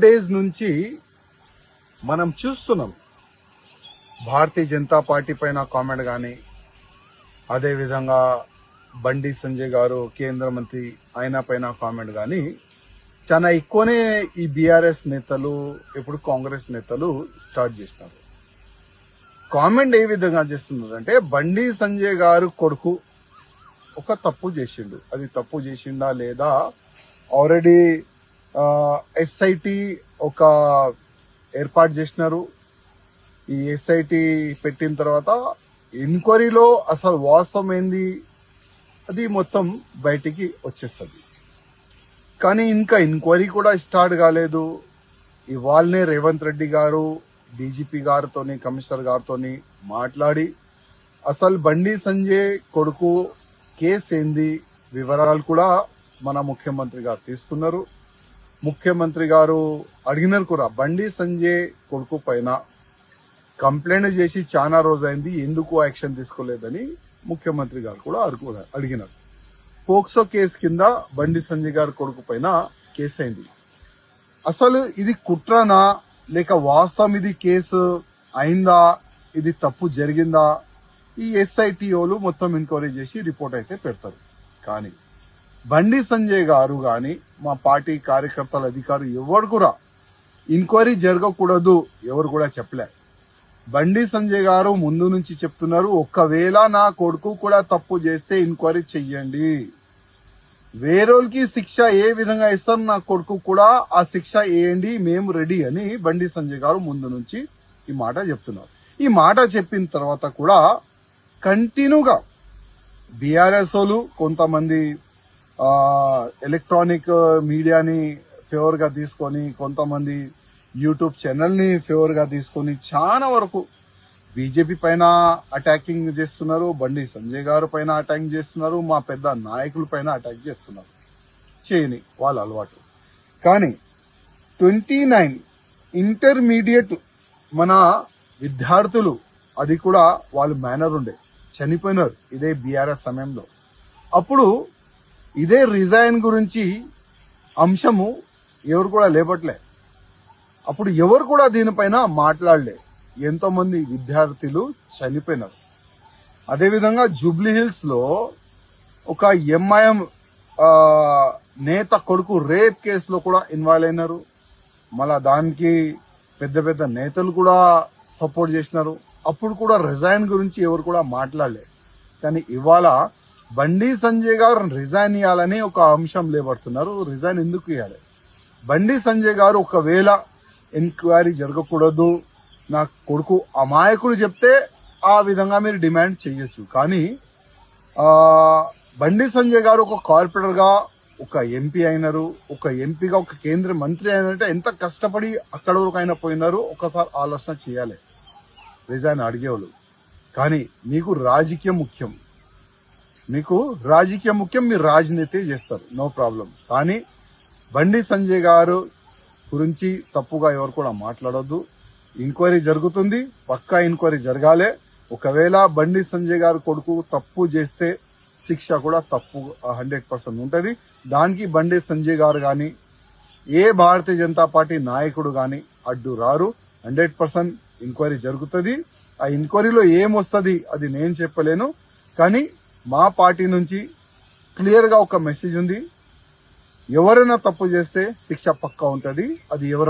days నుంచి మనం చూస్తున్నాం భారతీయ జనతా పార్టీ పైన కామెంట్ కానీ, అదేవిధంగా బండి సంజయ్ గారు కేంద్ర మంత్రి ఆయన పైన కామెంట్ కానీ చాలా ఎక్కువనే ఈ బీఆర్ఎస్ నేతలు ఇప్పుడు కాంగ్రెస్ నేతలు స్టార్ట్ చేసినారు. కామెంట్ ఏ విధంగా చేస్తున్నారు అంటే, బండి సంజయ్ గారు కొడుకు ఒక తప్పు చేసిండు, అది తప్పు చేసిండా లేదా, ఆల్రెడీ ఎస్ఐటి ఒక ఏర్పాటు చేసినారు. ఈ ఎస్ఐటి పెట్టిన తర్వాత ఎంక్వైరీలో అసలు వాస్తవం ఏంది అది మొత్తం బయటికి వచ్చేస్తుంది. కానీ ఇంకా ఎంక్వైరీ కూడా స్టార్ట్ కాలేదు. ఇవాళనే రేవంత్ రెడ్డి గారు డీజీపీ గారితోని కమిషనర్ గారితోని మాట్లాడి అసలు బండి సంజయ్ కొడుకు కేసు ఏంది వివరాలు కూడా మన ముఖ్యమంత్రి గారు తీసుకున్నారు. ముఖ్యమంత్రి గారు అడిగినారు కూడా, బండి సంజయ్ కొడుకు పైన కంప్లైంట్ చేసి చాలా రోజైంది, ఎందుకు యాక్షన్ తీసుకోలేదని ముఖ్యమంత్రి గారు కూడా అడిగినారు. పోక్సో కేసు కింద బండి సంజయ్ గారి కొడుకు పైన కేసు అయింది. అసలు ఇది కుట్రనా లేక వాస్తవం ఇది కేసు అయిందా, ఇది తప్పు జరిగిందా, ఈ ఎస్ఐటిఓలు మొత్తం ఎంక్వైరీ చేసి రిపోర్ట్ అయితే పెడతారు. కానీ బండి సంజయ్ గారు గాని మా పార్టీ కార్యకర్తల అధికారులు ఎవరు కూడా ఎంక్వైరీ జరగకూడదు ఎవరు కూడా చెప్పలే. బండి సంజయ్ గారు ముందు నుంచి చెప్తున్నారు, ఒకవేళ నా కొడుకు కూడా తప్పు చేస్తే ఎంక్వైరీ చెయ్యండి, వేరేకి శిక్ష ఏ విధంగా ఇస్తారు నా కొడుకు కూడా ఆ శిక్ష వేయండి, మేము రెడీ అని బండి సంజయ్ గారు ముందు నుంచి ఈ మాట చెప్తున్నారు. ఈ మాట చెప్పిన తర్వాత కూడా కంటిన్యూగా బీఆర్ఎస్ వాళ్ళు కొంతమంది ఎలక్ట్రానిక్ మీడియాని ఫేవర్ గా తీసుకొని, కొంతమంది యూట్యూబ్ ఛానల్ ని ఫేవర్ గా తీసుకొని చాలా వరకు బీజేపీ పైన అటాకింగ్ చేస్తున్నారు, బండి సంజయ్ గారు పైన అటాకింగ్ చేస్తున్నారు, మా పెద్ద నాయకుల పైన అటాక్ చేస్తున్నారు. చేయని వాళ్ళ అలవాటు. కానీ 29 ఇంటర్మీడియట్ మన విద్యార్థులు, అది కూడా వాళ్ళు మేనర్ ఉండే చనిపోయినారు ఇదే బీఆర్ఎస్ సమయంలో. అప్పుడు ఇదే రిజైన్ గురించి అంశము ఎవరు కూడా లేపట్లే. అప్పుడు ఎవరు కూడా దీనిపైన మాట్లాడలే. ఎంతో మంది విద్యార్థులు చనిపోయినారు. అదేవిధంగా జూబ్లీ హిల్స్ లో ఒక ఎంఐఎం నేత కొడుకు రేప్ కేసులో కూడా ఇన్వాల్వ్ అయినారు. మళ్ళా దానికి పెద్ద పెద్ద నేతలు కూడా సపోర్ట్ చేసినారు. అప్పుడు కూడా రిజైన్ గురించి ఎవరు కూడా మాట్లాడలే. కానీ ఇవాళ బండి సంజయ్ గారు రిజైన్ ఇవ్వాలని ఒక అంశం లేబడుతున్నారు. రిజైన్ ఎందుకు ఇవ్వాలి? బండి సంజయ్ గారు ఒకవేళ ఎంక్వైరీ జరగకూడదు, నా కొడుకు అమాయకుడు చెప్తే ఆ విధంగా మీరు డిమాండ్ చేయొచ్చు. కానీ బండి సంజయ్ గారు ఒక కార్పొరేటర్ గా ఒక ఎంపీ అయినారు, ఒక ఎంపీగా ఒక కేంద్ర మంత్రి అయినంటే ఎంత కష్టపడి అక్కడ వరకు అయినా పోయినారు. ఒకసారి ఆలోచన చేయాలి రిజైన్ అడిగేవాళ్ళు. కానీ మీకు రాజకీయం ముఖ్యం, మీరు రాజనీతి చేస్తారు, నో ప్రాబ్లం. కానీ బండి సంజయ్ గారు గురించి తప్పుగా ఎవరు కూడా మాట్లాడొద్దు. ఎంక్వైరీ జరుగుతుంది, పక్కా ఎంక్వైరీ జరగాలి. ఒకవేళ బండి సంజయ్ గారు కొడుకు తప్పు చేస్తే శిక్ష కూడా తప్పు 100% ఉంటది. దానికి బండి సంజయ్ గారు గాని ఏ భారతీయ జనతా పార్టీ నాయకుడు గాని అడ్డు రారు. 100% ఎంక్వైరీ జరుగుతుంది. ఆ ఎంక్వైరీలో ఏమొస్తుంది అది నేను చెప్పలేను. కానీ మా పార్టీ నుంచి క్లియర్ గా ఒక మెసేజ్ ఉంది, ఎవరైనా తప్పు చేస్తే శిక్ష పక్కా ఉంటది. అది ఎవరైనా